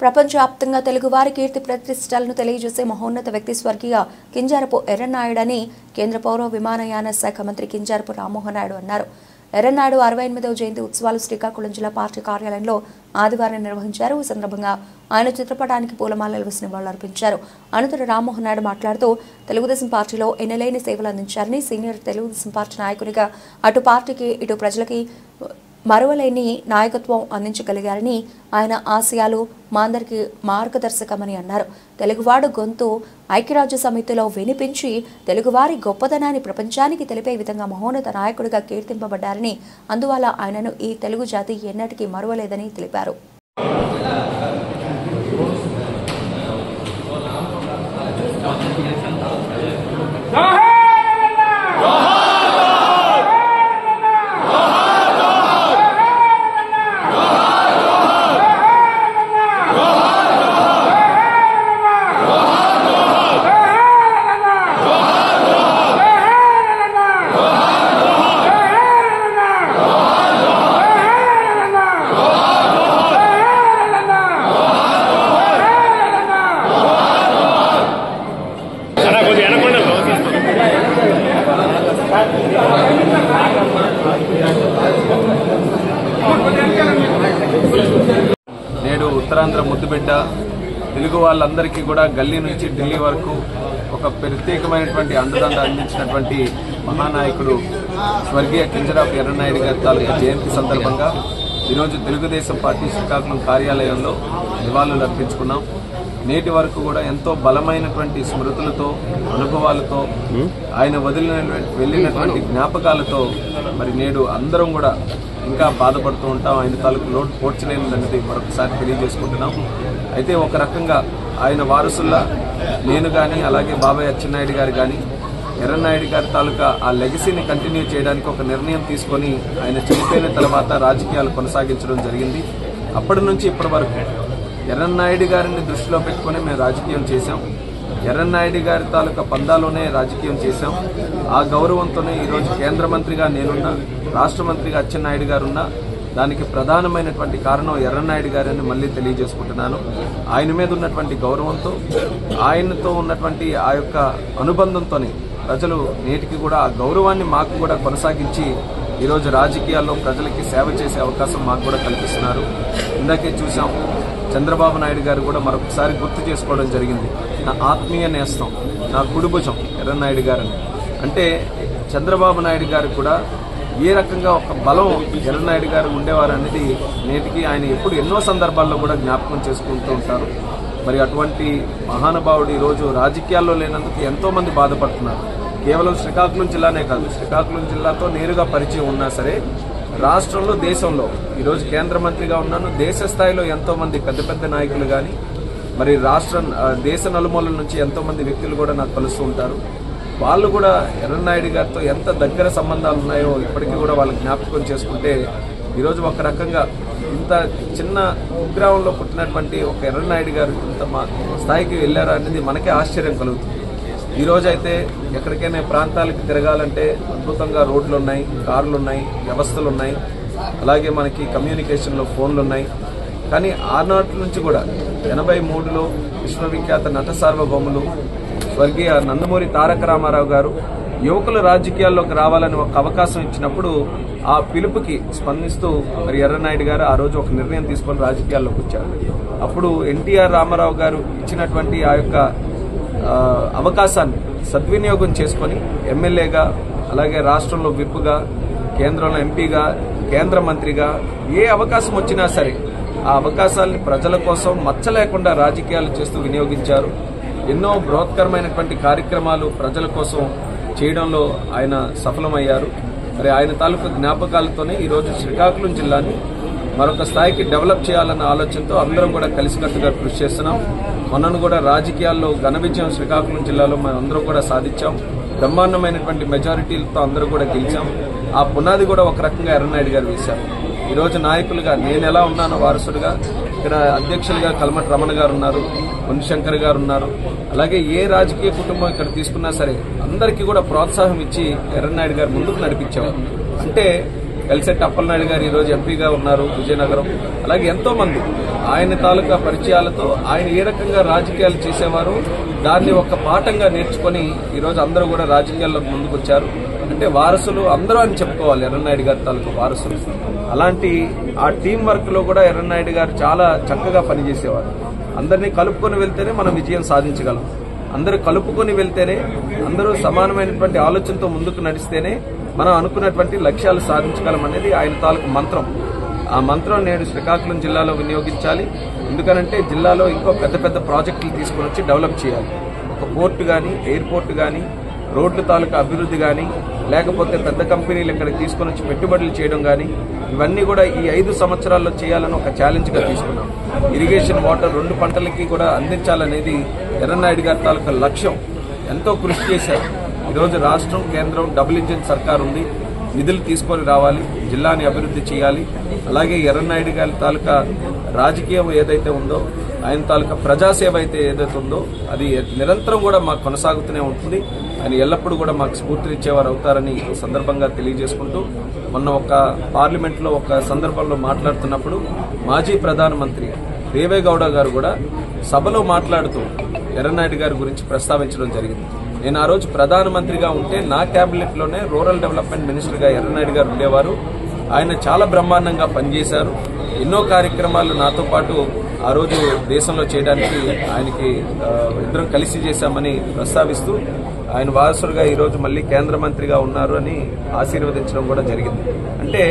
ప్రపంచవ్యాప్తంగా తెలుగువారి కీర్తి ప్రతిష్టలను తెలియజేసే మహోన్నత వ్యక్తి స్వర్గీయ కింజారపు ఎర్రన్నాయుడని కేంద్ర పౌర విమానయాన శాఖ మంత్రి కింజారపు రామ్మోహన్ నాయుడు అన్నారు. ఎర్రన్నాయుడు 68వ జయంతి ఉత్సవాలు శ్రీకాకుళం జిల్లా పార్టీ కార్యాలయంలో ఆదివారం నిర్వహించారు. ఈ సందర్భంగా ఆయన చిత్రపటానికి పూలమాలలు వేసి నివాళులర్పించారు. అనంతరం రామ్మోహన్ నాయుడు మాట్లాడుతూ తెలుగుదేశం పార్టీలో ఎన్నలేని సేవలు అందించారని, సీనియర్ తెలుగుదేశం పార్టీ నాయకునిగా అటు పార్టీకి ఇటు ప్రజలకి మరువలేని నాయకత్వం అందించగలిగారని, ఆయన ఆశయాలు మా అందరికీ మార్గదర్శకమని అన్నారు. తెలుగువాడు గొంతు ఐక్యరాజ్య సమితిలో వినిపించి తెలుగువారి గొప్పదనాన్ని ప్రపంచానికి తెలిపే విధంగా మహోన్నత నాయకుడిగా కీర్తింపబడ్డారని, అందువల్ల ఆయనను ఈ తెలుగు జాతి ఎన్నటికీ మరువలేదని తెలిపారు. నేడు ఉత్తరాంధ్ర ముద్దుబిడ్డ తెలుగు వాళ్ళందరికీ కూడా గల్లీ నుంచి ఢిల్లీ వరకు ఒక ప్రత్యేకమైనటువంటి అండదండ అందించినటువంటి మహానాయకుడు స్వర్గీయ కింజరాపు ఎర్రన్నాయుడు గారి తాలూకా జయంతి సందర్భంగా ఈరోజు తెలుగుదేశం పార్టీ శ్రీకాకుళం కార్యాలయంలో నివాళులు అర్పించుకున్నాం. నేటి వరకు కూడా ఎంతో బలమైనటువంటి స్మృతులతో, అనుభవాలతో, ఆయన వెళ్ళినటువంటి జ్ఞాపకాలతో మరి నేడు అందరం కూడా ఇంకా బాధపడుతూ ఉంటాం. ఆయన తాలూకు లోటు పోడ్చలేనిదనేది మరొకసారి తెలియజేసుకుంటున్నాం. అయితే ఒక రకంగా ఆయన వారసుల్లా నేను కానీ, అలాగే బాబాయ్ అచ్చెన్నాయుడు గారు కానీ ఎర్రన్నాయుడు గారి తాలూకా ఆ లెగసీని కంటిన్యూ చేయడానికి ఒక నిర్ణయం తీసుకొని ఆయన చనిపోయిన తర్వాత రాజకీయాలు కొనసాగించడం జరిగింది. అప్పటి నుంచి ఇప్పటి వరకు ఎర్రన్నాయుడు గారిని దృష్టిలో పెట్టుకుని మేము రాజకీయం చేశాం. ఎర్రన్నాయుడు గారి తాలూకా పందాలోనే రాజకీయం చేశాం. ఆ గౌరవంతోనే ఈరోజు కేంద్ర మంత్రిగా నేనున్నా, రాష్ట్ర మంత్రిగా అచ్చెన్నాయుడు గారున్నా. దానికి ప్రధానమైనటువంటి కారణం ఎర్రన్నాయుడు గారని మళ్ళీ తెలియజేసుకుంటున్నాను. ఆయన మీద ఉన్నటువంటి గౌరవంతో, ఆయనతో ఉన్నటువంటి ఆ యొక్క అనుబంధంతోనే ప్రజలు నేటికి కూడా ఆ గౌరవాన్ని మాకు కూడా కొనసాగించి ఈరోజు రాజకీయాల్లో ప్రజలకి సేవ చేసే అవకాశం మాకు కూడా కల్పిస్తున్నారు. ఇందాకే చూసాం, చంద్రబాబు నాయుడు గారు కూడా మరొకసారి గుర్తు చేసుకోవడం జరిగింది. నా ఆత్మీయ నేస్తం, నా కుడిభుజం ఎర్రన్నాయుడు గారని. అంటే చంద్రబాబు నాయుడు గారు కూడా ఏ రకంగా ఒక బలం ఎర్రన్నాయుడు గారు ఉండేవారు అనేది నేటికి ఆయన ఎప్పుడు ఎన్నో సందర్భాల్లో కూడా జ్ఞాపకం చేసుకుంటూ ఉంటారు. మరి అటువంటి మహానుభావుడు ఈరోజు రాజకీయాల్లో లేనందుకు ఎంతో మంది బాధపడుతున్నారు. కేవలం శ్రీకాకుళం జిల్లానే కాదు, శ్రీకాకుళం జిల్లాతో నేరుగా పరిచయం ఉన్నా సరే రాష్ట్రంలో, దేశంలో ఈరోజు కేంద్ర మంత్రిగా ఉన్నాను. దేశ స్థాయిలో ఎంతో మంది పెద్ద పెద్ద నాయకులు కానీ, మరి దేశ నలుమూలల నుంచి ఎంతో మంది వ్యక్తులు కూడా నాకు కలుస్తూ ఉంటారు. వాళ్ళు కూడా ఎర్రన్నాయుడు గారితో ఎంత దగ్గర సంబంధాలు ఉన్నాయో ఇప్పటికీ కూడా వాళ్ళు జ్ఞాపకం చేసుకుంటే ఈరోజు ఒక రకంగా ఇంత చిన్న కుగ్రామంలో పుట్టినటువంటి ఒక ఎర్రన్నాయుడు గారు ఇంత స్థాయికి వెళ్ళారా అనేది మనకే ఆశ్చర్యం కలుగుతుంది. ఈరోజు అయితే ఎక్కడికైనా ప్రాంతాలకు తిరగాలంటే అద్భుతంగా రోడ్లు ఉన్నాయి, కార్లు ఉన్నాయి, వ్యవస్థలు ఉన్నాయి, అలాగే మనకి కమ్యూనికేషన్లో ఫోన్లు ఉన్నాయి. కానీ ఆనాటి నుంచి కూడా 83లో విశ్వవిఖ్యాత నట సార్వభౌములు స్వర్గీయ నందమూరి తారక రామారావు గారు యువకుల రాజకీయాల్లోకి రావాలని ఒక అవకాశం ఇచ్చినప్పుడు ఆ పిలుపుకి స్పందిస్తూ మరి ఎర్రన్నాయుడు గారు ఆ రోజు ఒక నిర్ణయం తీసుకొని రాజకీయాల్లోకి వచ్చారు. అప్పుడు ఎన్టీఆర్ రామారావు గారు ఇచ్చినటువంటి ఆ యొక్క అవకాశాన్ని సద్వినియోగం చేసుకొని ఎమ్మెల్యేగా, అలాగే రాష్ట్రంలో విప్గా, కేంద్రంలో ఎంపీగా, కేంద్ర మంత్రిగా ఏ అవకాశం వచ్చినా సరే ఆ అవకాశాలని ప్రజల కోసం మచ్చ లేకుండా రాజకీయాలు చేస్తూ వినియోగించారు. ఎన్నో బృహత్కరమైనటువంటి కార్యక్రమాలు ప్రజల కోసం చేయడంలో ఆయన సఫలమయ్యారు. మరి ఆయన తాలూకు జ్ఞాపకాలతోనే ఈరోజు శ్రీకాకుళం జిల్లాని మరొక స్థాయికి డెవలప్ చేయాలన్న ఆలోచనతో అందరం కూడా కలిసికట్టుగా కృషి చేస్తున్నాం. మొన్నను కూడా రాజకీయాల్లో ఘన విజయం శ్రీకాకుళం జిల్లాలో మనం అందరం కూడా సాధించాం. బ్రహ్మాండమైనటువంటి మెజారిటీలతో అందరూ కూడా గెలిచాం. ఆ పునాది కూడా ఒక రకంగా ఎర్రన్నాయుడు గారు వేశారు. ఈరోజు నాయకులుగా నేను ఎలా ఉన్నానో వారసుడిగా ఇక్కడ అధ్యక్షులుగా కల్మటి రమణ గారు ఉన్నారు, మునిశంకర్ గారు ఉన్నారు. అలాగే ఏ రాజకీయ కుటుంబం ఇక్కడ తీసుకున్నా సరే అందరికీ కూడా ప్రోత్సాహం ఇచ్చి ఎర్రన్నాయుడు గారు ముందుకు నడిపించేవారు. అంటే కలిసెట్టి అప్పలనాయుడు గారు ఈరోజు ఎంపీగా ఉన్నారు విజయనగరం. అలాగే ఎంతో మంది ఆయన తాలూకా పరిచయాలతో ఆయన ఏ రకంగా రాజకీయాలు చేసేవారు దాన్ని ఒక పాఠంగా నేర్చుకుని ఈరోజు అందరూ కూడా రాజకీయాల్లోకి ముందుకొచ్చారు. అంటే వారసులు అందరూ అని చెప్పుకోవాలి, ఎర్రన్నాయుడు గారి తాలూకా వారసులు. అలాంటి ఆ టీం వర్క్ లో కూడా ఎర్రన్నాయుడు గారు చాలా చక్కగా పనిచేసేవారు. అందరినీ కలుపుకొని వెళ్తేనే మనం విజయం సాధించగలం. అందరూ కలుపుకొని వెళ్తేనే, అందరూ సమానమైనటువంటి ఆలోచనతో ముందుకు నడిస్తేనే మనం అనుకున్నటువంటి లక్ష్యాలు సాధించగలం అనేది ఆయన తాలూకు మంత్రం. ఆ మంత్రం నేడు శ్రీకాకుళం జిల్లాలో వినియోగించాలి. ఎందుకనంటే జిల్లాలో ఇంకో పెద్ద పెద్ద ప్రాజెక్టులు తీసుకుని వచ్చి డెవలప్ చేయాలి. ఒక పోర్టు కానీ, ఎయిర్పోర్ట్ కానీ, రోడ్ల తాలూకా అభివృద్ధి కానీ, లేకపోతే పెద్ద కంపెనీలు ఇక్కడికి తీసుకుని వచ్చి పెట్టుబడులు చేయడం కానీ, ఇవన్నీ కూడా ఈ 5 సంవత్సరాల్లో చేయాలని ఒక ఛాలెంజ్ గా తీసుకున్నాం. ఇరిగేషన్ వాటర్ 2 పంటలకి కూడా అందించాలనేది ఎర్రన్నాయుడు గారి తాలూకా లక్ష్యం. ఎంతో కృషి చేశారు. ఈరోజు రాష్ట్రం, కేంద్రం డబుల్ ఇంజిన్ సర్కార్ ఉంది. నిధులు తీసుకొని రావాలి, జిల్లాని అభివృద్ధి చేయాలి. అలాగే ఎర్రన్నాయుడు గారి తాలూకా రాజకీయం ఏదైతే ఉందో, ఆయన తాలూకా ప్రజాసేవ అయితే ఏదైతే ఉందో అది నిరంతరం కూడా మాకు కొనసాగుతూనే ఉంటుంది. ఆయన ఎల్లప్పుడూ కూడా మాకు స్ఫూర్తినిచ్చేవారు అవుతారని ఈ సందర్భంగా తెలియజేసుకుంటూ, మొన్న ఒక పార్లమెంట్లో ఒక సందర్భంలో మాట్లాడుతున్నప్పుడు మాజీ ప్రధానమంత్రి దేవేగౌడ గారు కూడా సభలో మాట్లాడుతూ ఎర్రన్నాయుడు గారి గురించి ప్రస్తావించడం జరిగింది. నేను ఆ రోజు ప్రధానమంత్రిగా ఉంటే నా క్యాబినెట్ లోనే రూరల్ డెవలప్మెంట్ మినిస్టర్ గా ఎర్రన్నాయుడు గారు ఉండేవారు. ఆయన చాలా బ్రహ్మాండంగా పనిచేశారు. ఎన్నో కార్యక్రమాలు నాతో పాటు ఆ రోజు దేశంలో చేయడానికి ఆయనకి ఇద్దరం కలిసి చేశామని ప్రస్తావిస్తూ, ఆయన వారసుడుగా ఈరోజు మళ్ళీ కేంద్ర మంత్రిగా ఉన్నారు అని ఆశీర్వదించడం కూడా జరిగింది. అంటే